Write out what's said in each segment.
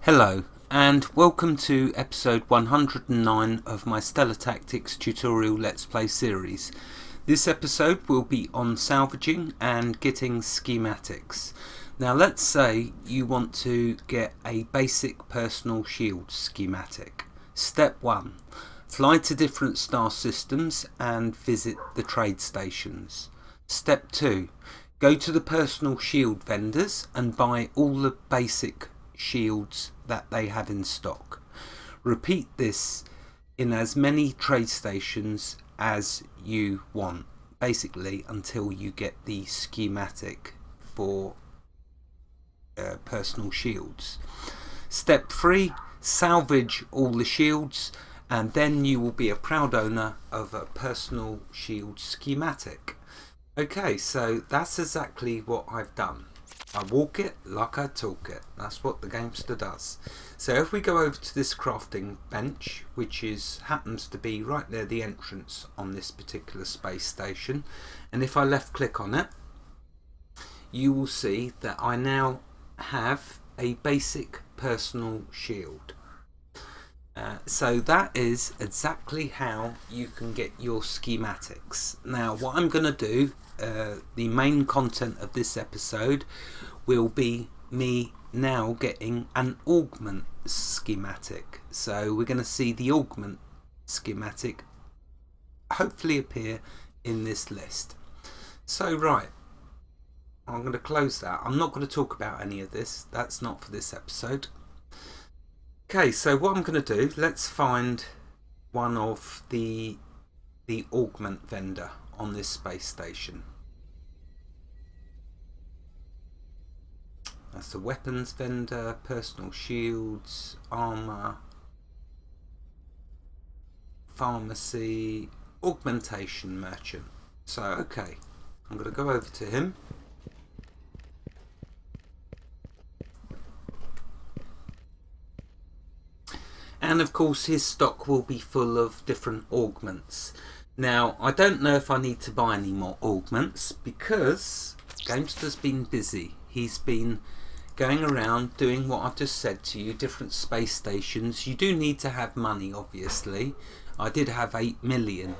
Hello and welcome to episode 109 of my Stellar Tactics tutorial Let's Play series. This episode will be on salvaging and getting schematics. Now let's say you want to get a basic personal shield schematic. Step 1. Fly to different star systems and visit the trade stations. Step 2. Go to the personal shield vendors and buy all the basic shields that they have in stock. Repeat this in as many trade stations as you want, basically until you get the schematic for personal shields. Step 3. Salvage all the shields and then you will be a proud owner of a personal shield schematic. Okay, so that's exactly what I've done. I walk it like I talk it. That's what the gamester does. So if we go over to this crafting bench, which happens to be right near the entrance on this particular space station, and if I left click on it, you will see that I now have a basic personal shield. So that is exactly how you can get your schematics. Now what I'm going to do, the main content of this episode will be me now getting an augment schematic. So we're going to see the augment schematic hopefully appear in this list. So right, I'm going to close that. I'm not going to talk about any of this. That's not for this episode. Okay, so what I'm going to do, let's find one of the augment vendor on this space station. That's the weapons vendor, personal shields, armor, pharmacy, augmentation merchant. So okay, I'm going to go over to him. And of course his stock will be full of different augments. Now I don't know if I need to buy any more augments because Gamester's been busy. He's been going around doing what I've just said to you, different space stations. You do need to have money, obviously. I did have 8 million,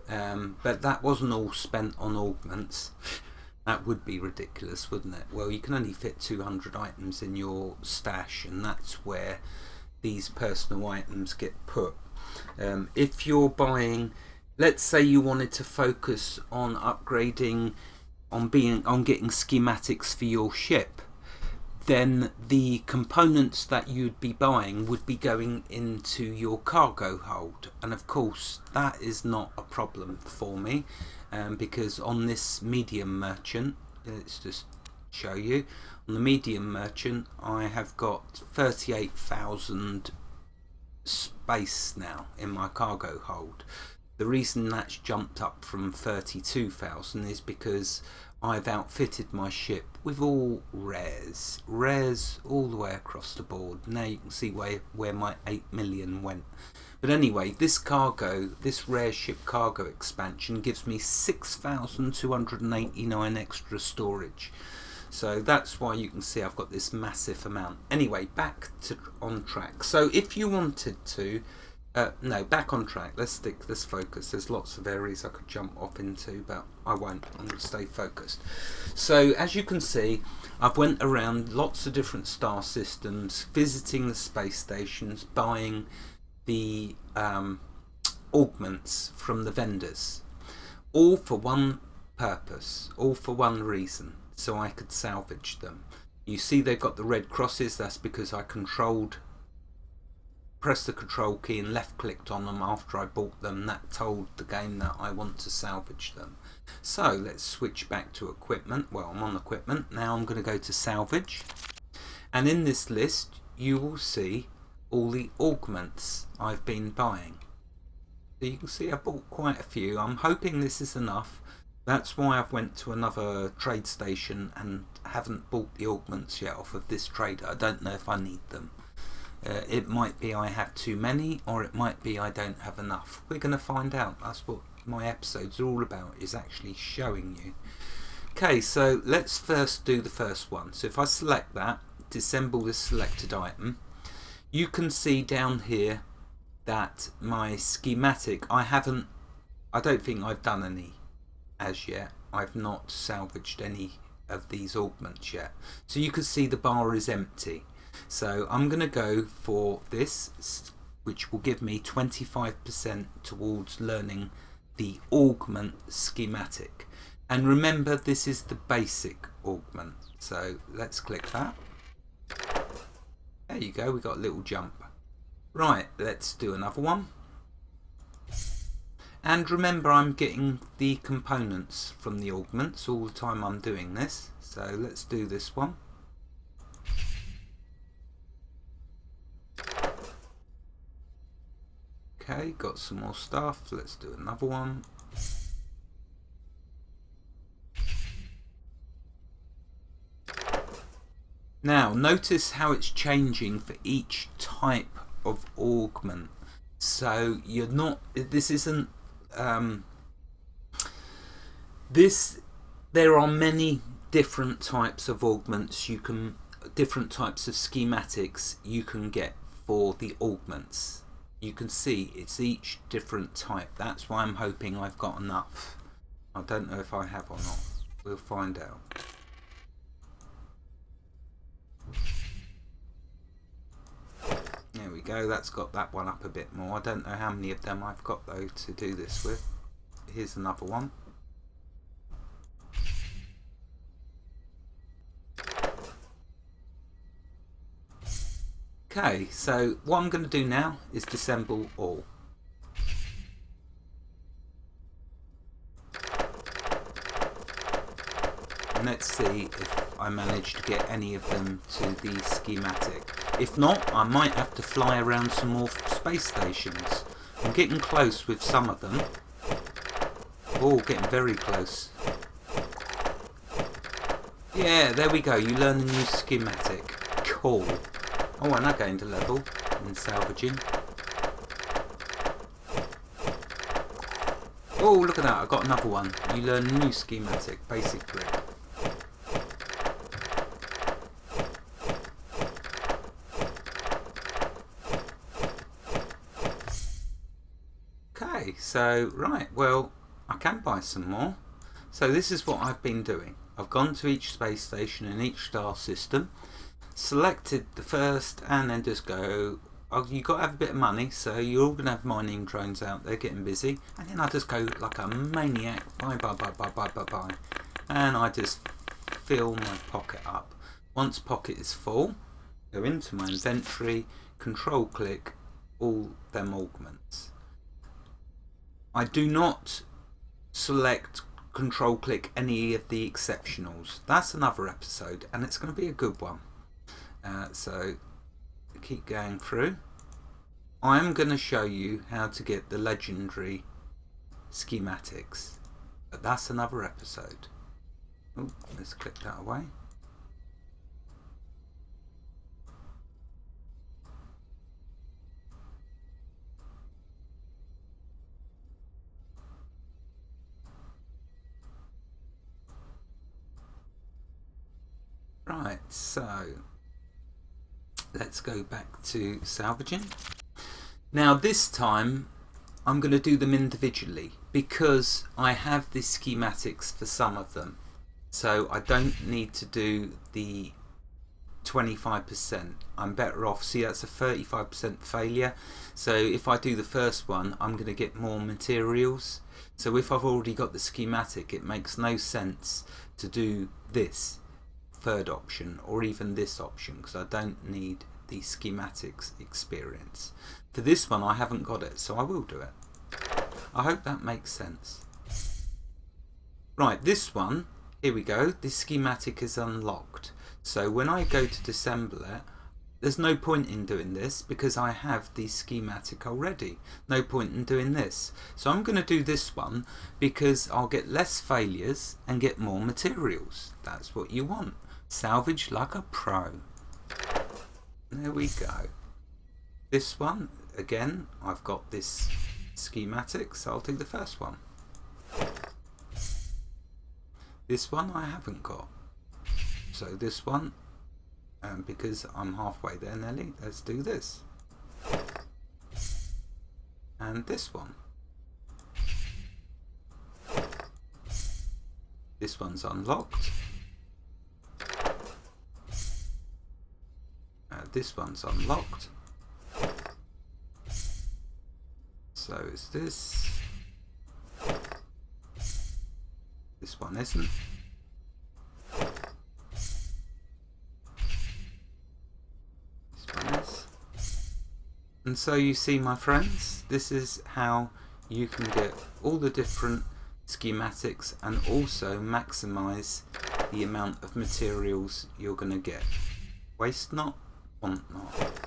but that wasn't all spent on augments. That would be ridiculous, wouldn't it? Well, you can only fit 200 items in your stash, and that's where these personal items get put. If you're buying, let's say you wanted to focus on upgrading, on getting schematics for your ship, then the components that you'd be buying would be going into your cargo hold, and of course that is not a problem for me, because on this medium merchant, let's just show you, on the medium merchant I have got 38,000 space now in my cargo hold. The reason that's jumped up from 32,000 is because I've outfitted my ship with all rares all the way across the board. Now you can see where my 8 million went. But anyway, this rare ship cargo expansion gives me 6,289 extra storage. So that's why you can see I've got this massive amount. Anyway, back on track. So if you wanted to, no, back on track. Let's focus. There's lots of areas I could jump off into, but I won't. I'm going to stay focused. So as you can see, I've went around lots of different star systems, visiting the space stations, buying the augments from the vendors, all for one purpose, all for one reason, so I could salvage them. You see they've got the red crosses. That's because I pressed the control key and left clicked on them after I bought them. That told the game that I want to salvage them. So let's switch back to equipment. Well, I'm on equipment now. I'm going to go to salvage, and in this list you will see all the augments I've been buying. So you can see I bought quite a few. I'm hoping this is enough. That's why I've went to another trade station and haven't bought the augments yet off of this trader. I don't know if I need them. It might be I have too many, or it might be I don't have enough. We're going to find out. That's what my episodes are all about, is actually showing you. Okay, so let's first do the first one. So if I select that, disassemble this selected item, you can see down here that my schematic, I don't think I've done any as yet. I've not salvaged any of these augments yet. So you can see the bar is empty. So I'm going to go for this, which will give me 25% towards learning the augment schematic. And remember, this is the basic augment. So let's click that. There you go, we got a little jump. Right, let's do another one. And remember, I'm getting the components from the augments all the time I'm doing this. So let's do this one. Okay, got some more stuff. Let's do another one. Now, notice how it's changing for each type of augment. So you're not, this isn't, there are many different types of augments different types of schematics you can get for the augments. You can see it's each different type. That's why I'm hoping I've got enough. I don't know if I have or not. We'll find out. There we go, that's got that one up a bit more. I don't know how many of them I've got though to do this with. Here's another one. Okay, so what I'm going to do now is disassemble all. And let's see if I manage to get any of them to the schematic. If not, I might have to fly around some more space stations. I'm getting close with some of them. Oh, getting very close. Yeah, there we go. You learn a new schematic. Cool. Oh, and I gained a level in salvaging. Oh, look at that. I got another one. You learn a new schematic. Basic brick. Okay, so, right, well, I can buy some more. So this is what I've been doing. I've gone to each space station in each star system, selected the first, and then just go, oh, you've got to have a bit of money, so you're all going to have mining drones out there getting busy. And then I just go like a maniac, buy, and I just fill my pocket up. Once pocket is full, go into my inventory, control click all them augments. I do not select control click any of the exceptionals. That's another episode, and it's going to be a good one. So keep going through. I'm going to show you how to get the legendary schematics, but that's another episode. Oh, let's click that away. Right, so let's go back to salvaging. Now this time I'm going to do them individually because I have the schematics for some of them, so I don't need to do the 25%. I'm better off, see that's a 35% failure, so if I do the first one I'm going to get more materials. So if I've already got the schematic, it makes no sense to do this third option or even this option because I don't need the schematics experience. For this one I haven't got it, so I will do it. I hope that makes sense. Right, this one, here we go, this schematic is unlocked. So when I go to disassemble it, there's no point in doing this because I have the schematic already. No point in doing this. So I'm going to do this one because I'll get less failures and get more materials. That's what you want. Salvage like a pro. There we go. This one, again, I've got this schematic, so I'll do the first one. This one I haven't got. So this one, because I'm halfway there, Nelly. Let's do this. And this one. This one's unlocked. This one's unlocked. So is this. This one isn't. This one is. And so you see, my friends, this is how you can get all the different schematics and also maximize the amount of materials you're going to get. Waste not, want not.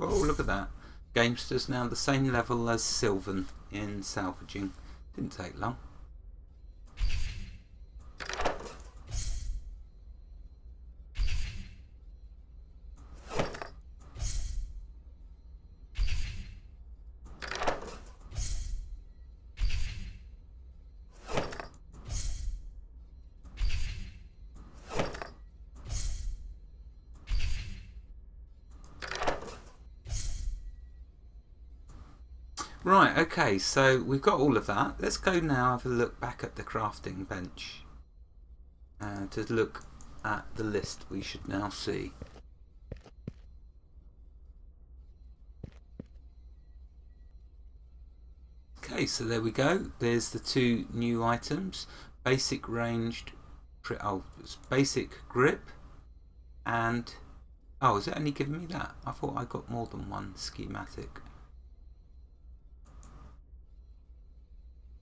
Oh, look at that. Gamester's now the same level as Sylvan in salvaging. Didn't take long. Right, okay, so we've got all of that. Let's go now have a look back at the crafting bench to look at the list we should now see. Okay, so there we go. There's the two new items. Basic ranged, it's basic grip and, oh, is it only giving me that? I thought I got more than one schematic.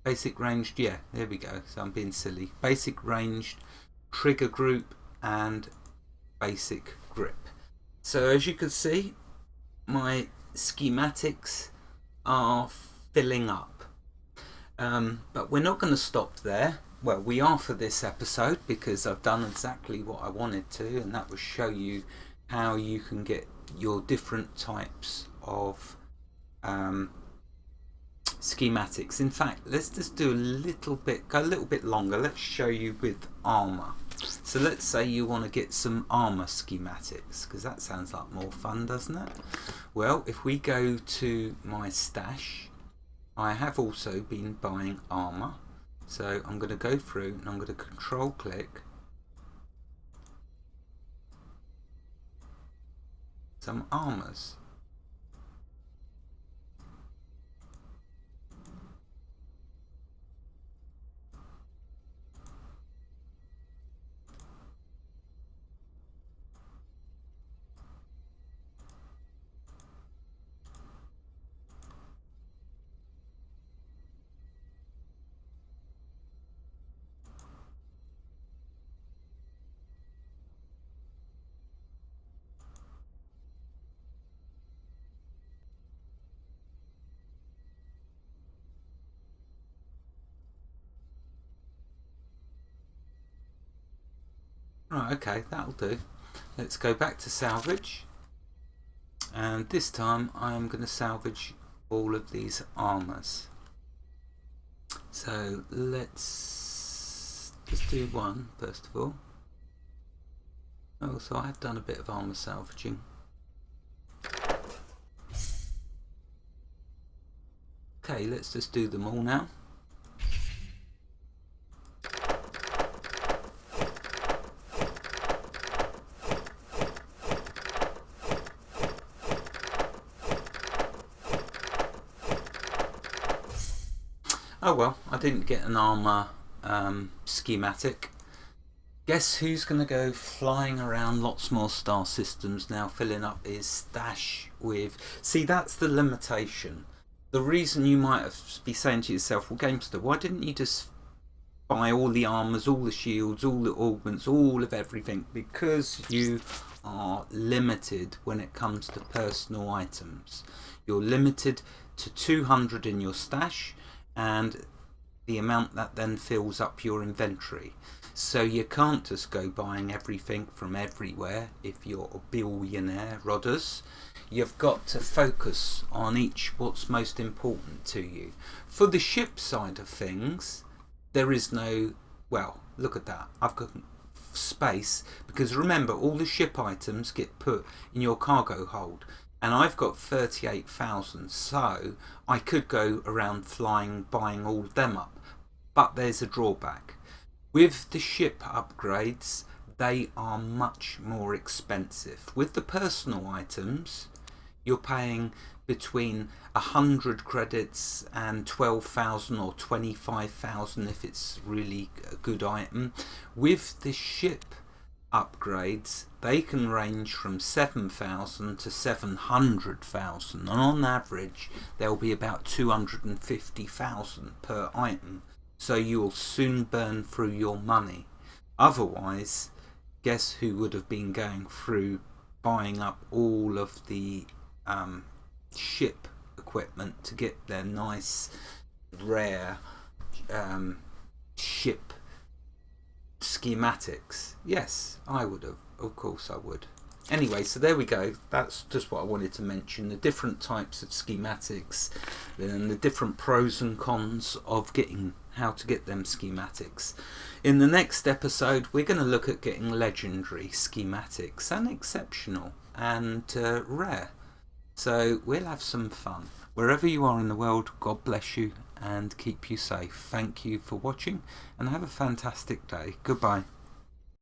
Basic ranged, yeah, there we go. So I'm being silly. Basic ranged, trigger group, and basic grip. So as you can see, my schematics are filling up. But we're not going to stop there. Well, we are for this episode because I've done exactly what I wanted to, and that was show you how you can get your different types of schematics. In fact, let's just do go a little bit longer. Let's show you with armor. So let's say you want to get some armor schematics, because that sounds like more fun, doesn't it? Well, if we go to my stash, I have also been buying armor. So I'm going to go through and I'm going to control click some armors. Right, okay, that'll do. Let's go back to salvage, and this time I'm going to salvage all of these armors. So let's just do one first of all. Oh, so I have done a bit of armor salvaging. Okay, let's just do them all now. Oh well, I didn't get an armor schematic. Guess who's going to go flying around lots more star systems now, filling up his stash with... See, that's the limitation. The reason you might be saying to yourself, well, Gamester, why didn't you just buy all the armors, all the shields, all the augments, all of everything? Because you are limited when it comes to personal items. You're limited to 200 in your stash, and the amount that then fills up your inventory. So you can't just go buying everything from everywhere if you're a billionaire, Rodders. You've got to focus on each what's most important to you. For the ship side of things, there is no, well, look at that. I've got space, because remember, all the ship items get put in your cargo hold, and I've got 38,000, so I could go around flying, buying all of them up. But there's a drawback. With the ship upgrades, they are much more expensive. With the personal items, you're paying between 100 credits and 12,000 or 25,000 if it's really a good item. With the ship upgrades, they can range from 7,000 to 700,000, and on average there'll be about 250,000 per item, so you'll soon burn through your money. Otherwise, guess who would have been going through buying up all of the ship equipment to get their nice rare ship schematics? Yes, I would have. Of course I would. Anyway, so there we go. That's just what I wanted to mention. The different types of schematics and the different pros and cons of getting how to get them schematics. In the next episode, we're going to look at getting legendary schematics and exceptional and rare. So we'll have some fun. Wherever you are in the world, God bless you and keep you safe. Thank you for watching and have a fantastic day. Goodbye.